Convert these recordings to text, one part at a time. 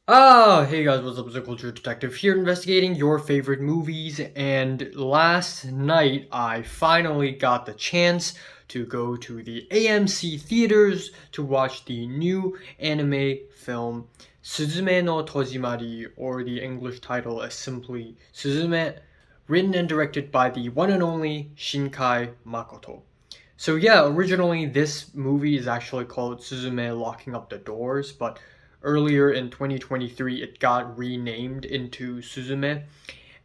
Hey guys, what's up? It's a Culture Detective here investigating your favorite movies. And last night, I finally got the chance to go to the AMC theaters to watch the new anime film Suzume no Tojimari, or the English title is simply Suzume, written and directed by the one and only Shinkai Makoto. So yeah, originally this movie is actually called Suzume Locking Up the Doors, but earlier in 2023 it got renamed into Suzume.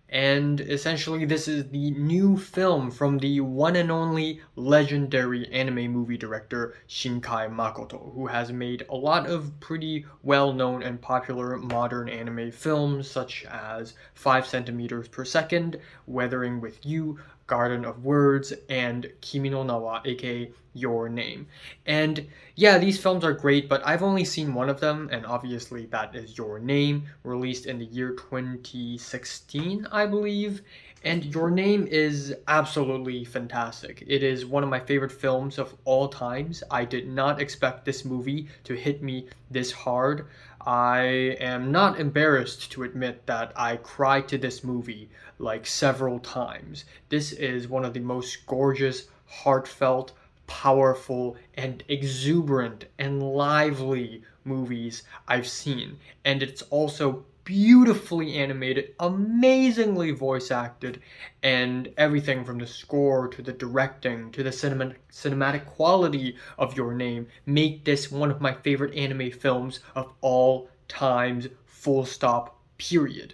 And essentially, this is the new film from the one and only legendary anime movie director Shinkai Makoto, who has made a lot of pretty well known and popular modern anime films, such as 5 centimeters per second, Weathering with You, Garden of Words, and Kimi no Nawa, aka Your Name. And yeah, these films are great, but I've only seen one of them, and obviously that is Your Name, released in the year 2016, I believe. And Your Name is absolutely fantastic. It is one of my favorite films of all times. I did not expect this movie to hit me this hard. I am not embarrassed to admit that I cried to this movie like several times. This is one of the most gorgeous, heartfelt, powerful, and exuberant and lively movies I've seen. And it's also beautifully animated, amazingly voice acted, and everything from the score to the directing to the cinematic quality of Your Name make this one of my favorite anime films of all times, full stop, period.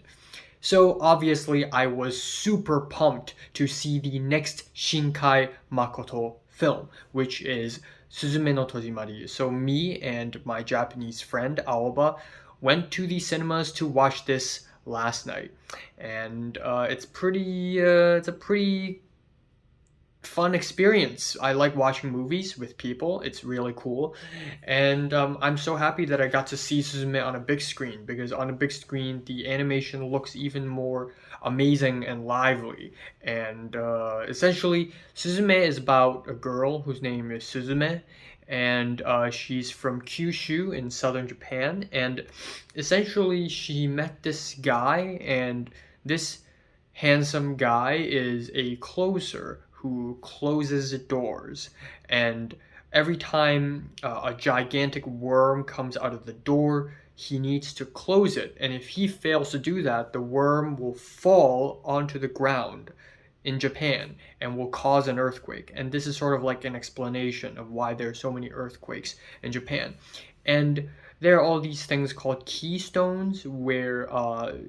So obviously, I was super pumped to see the next Shinkai Makoto film, which is Suzume no Tojimari. So me and my Japanese friend Aoba went to the cinemas to watch this last night, and it's a pretty fun experience. I like watching movies with people. It's really cool. And I'm so happy that I got to see Suzume on a big screen because on a big screen, the animation looks even more amazing and lively. And essentially, Suzume is about a girl whose name is Suzume. And she's from Kyushu in southern Japan. And essentially, she met this guy, and this handsome guy is a closer who closes doors. And every time a gigantic worm comes out of the door, he needs to close it. And if he fails to do that, the worm will fall onto the ground in Japan and will cause an earthquake. And this is sort of like an explanation of why there are so many earthquakes in Japan. And there are all these things called keystones where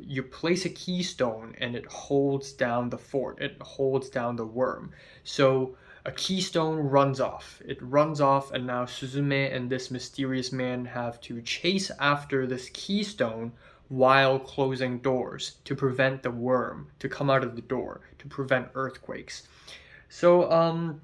you place a keystone and it holds down the fort, it holds down the worm. So a keystone runs off. It runs off, and now Suzume and this mysterious man have to chase after this keystone while closing doors to prevent the worm to come out of the door, to prevent earthquakes. So,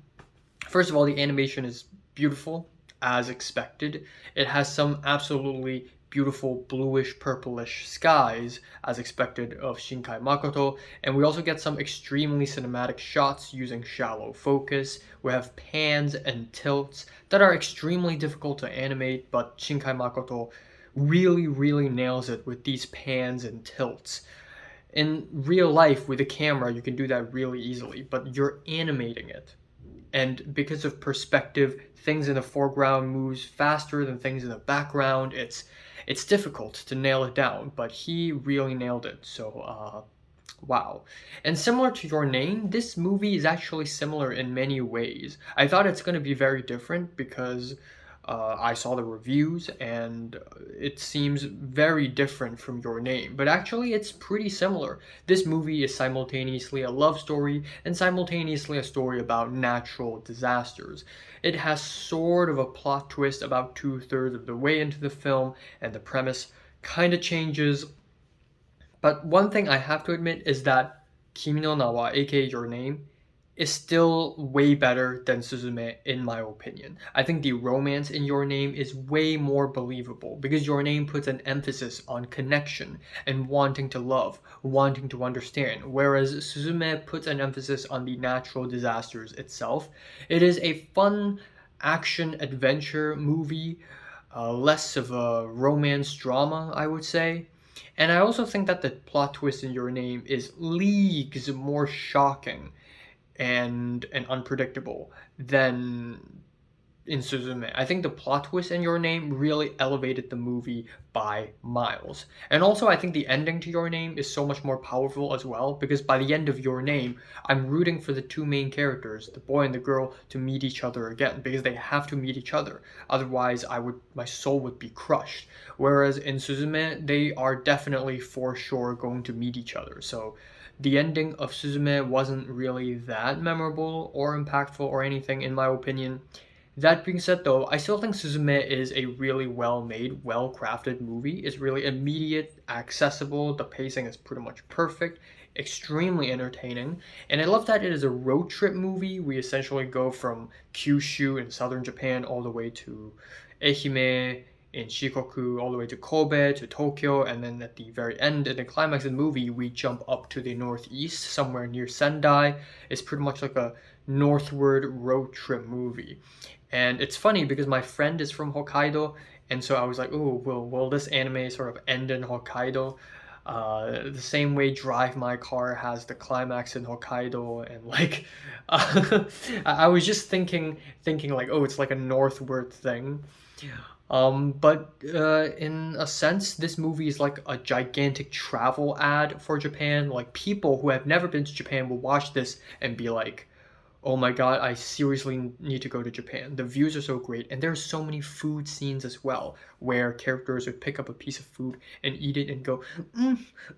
first of all, the animation is beautiful, as expected. It has some absolutely beautiful bluish purplish skies, as expected of Shinkai Makoto, and we also get some extremely cinematic shots using shallow focus. We have pans and tilts that are extremely difficult to animate, but Shinkai Makoto really nails it with these pans and tilts. In real life, with a camera, you can do that really easily, but you're animating it. And because of perspective, things in the foreground moves faster than things in the background. It's difficult to nail it down, but he really nailed it. So wow. And similar to Your Name, this movie is actually similar in many ways. I thought it's going to be very different because I saw the reviews and it seems very different from Your Name, but actually it's pretty similar. This movie is simultaneously a love story and simultaneously a story about natural disasters. It has sort of a plot twist about two-thirds of the way into the film, and the premise kind of changes. But one thing I have to admit is that Kimi no Nawa, aka Your Name, is still way better than Suzume in my opinion. I think the romance in Your Name is way more believable because Your Name puts an emphasis on connection and wanting to love, wanting to understand, whereas Suzume puts an emphasis on the natural disasters itself. It is a fun action adventure movie less of a romance drama, I would say. And I also think that the plot twist in Your Name is leagues more shocking and unpredictable than in Suzume. I think the plot twist in Your Name really elevated the movie by miles. And also, I think the ending to Your Name is so much more powerful as well, because by the end of Your Name, I'm rooting for the two main characters, the boy and the girl, to meet each other again, because they have to meet each other. Otherwise, my soul would be crushed. Whereas in Suzume, they are definitely for sure going to meet each other. So the ending of Suzume wasn't really that memorable or impactful or anything, in my opinion. That being said, though, I still think Suzume is a really well made, well crafted movie. It's really immediate, accessible, the pacing is pretty much perfect, extremely entertaining, and I love that it is a road trip movie. We essentially go from Kyushu in southern Japan all the way to Ehime in Shikoku, all the way to Kobe, to Tokyo, and then at the very end, in the climax of the movie, we jump up to the northeast, somewhere near Sendai. It's pretty much like a northward road trip movie. And it's funny because my friend is from Hokkaido, and so I was like, "Oh, will this anime sort of end in Hokkaido? The same way Drive My Car has the climax in Hokkaido, and like, I was just thinking like, oh, it's like a northward thing. But in a sense, this movie is like a gigantic travel ad for Japan. Like people who have never been to Japan will watch this and be like, oh my god, I seriously need to go to Japan. The views are so great, and there's so many food scenes as well, where characters would pick up a piece of food and eat it and go,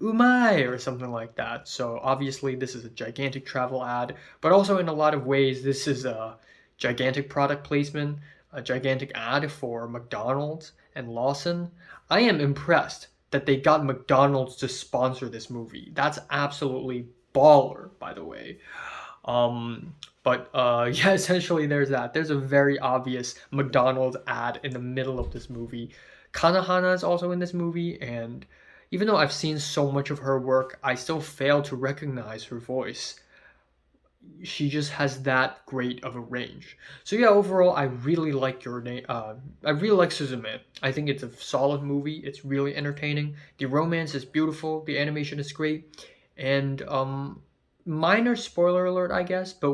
umai, or something like that. So obviously, this is a gigantic travel ad, but also in a lot of ways, this is a gigantic product placement, a gigantic ad for McDonald's and Lawson. I am impressed that they got McDonald's to sponsor this movie. That's absolutely baller, by the way. Um, but yeah, essentially there's that. There's a very obvious McDonald's ad in the middle of this movie. Kanahana is also in this movie, and even though I've seen so much of her work, I still fail to recognize her voice. She just has that great of a range. So yeah, overall, I really like Your Name. I really like Suzume. I think it's a solid movie. It's really entertaining. The romance is beautiful. The animation is great, and minor spoiler alert, I guess. But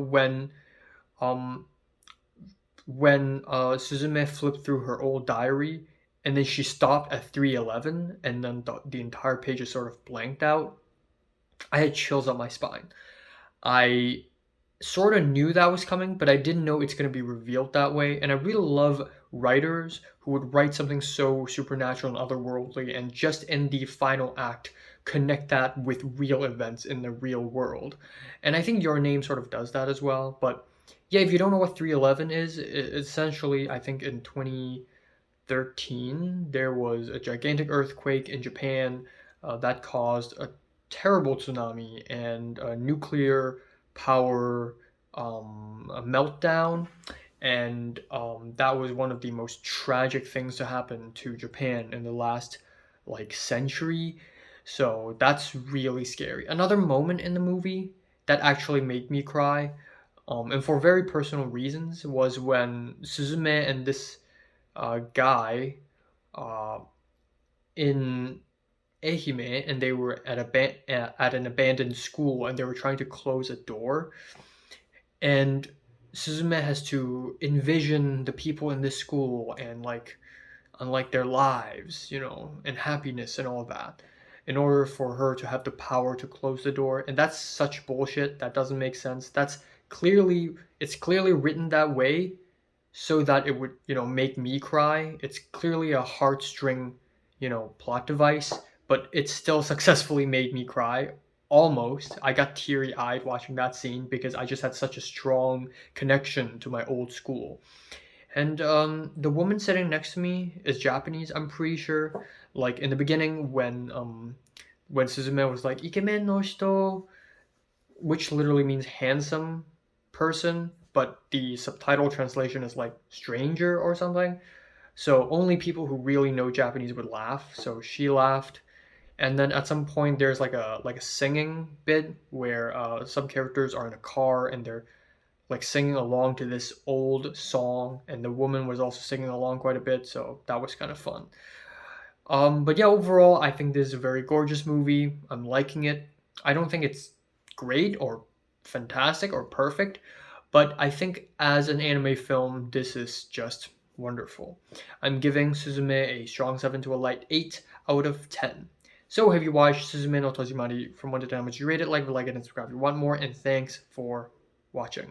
um when Suzume flipped through her old diary, and then she stopped at 311, and then the entire page is sort of blanked out, I had chills up my spine. I sort of knew that was coming, but I didn't know it's going to be revealed that way. And I really love writers who would write something so supernatural and otherworldly, and just in the final act, connect that with real events in the real world. And I think Your Name sort of does that as well. But yeah, if you don't know what 311 is, essentially, I think in 2013, there was a gigantic earthquake in Japan that caused a terrible tsunami and a nuclear power a meltdown, and that was one of the most tragic things to happen to Japan in the last like century. So that's really scary. Another moment in the movie that actually made me cry, and for very personal reasons, was when Suzume and this guy uh, in Ehime, and they were at an abandoned school, and they were trying to close a door, and Suzume has to envision the people in this school and like unlike their lives, and happiness and all that, in order for her to have the power to close the door. And that's such bullshit. That doesn't make sense. It's clearly written that way so that it would, make me cry. It's clearly a heartstring, plot device, but it still successfully made me cry. Almost. I got teary eyed watching that scene because I just had such a strong connection to my old school. And the woman sitting next to me is Japanese, I'm pretty sure. Like in the beginning, when Suzume was like "ikemen no shito," which literally means handsome person, but the subtitle translation is like stranger or something. So only people who really know Japanese would laugh. So she laughed. And then at some point there's like a singing bit where some characters are in a car and they're like singing along to this old song, and the woman was also singing along quite a bit, so that was kind of fun. But yeah, overall, I think this is a very gorgeous movie. I'm liking it. I don't think it's great or fantastic or perfect, but I think as an anime film, this is just wonderful. I'm giving Suzume a strong 7 to a light 8 out of 10. So have you watched Suzume no Tojimari? From 1 to 10, would you rate it? Like it and subscribe if you want more, and thanks for watching.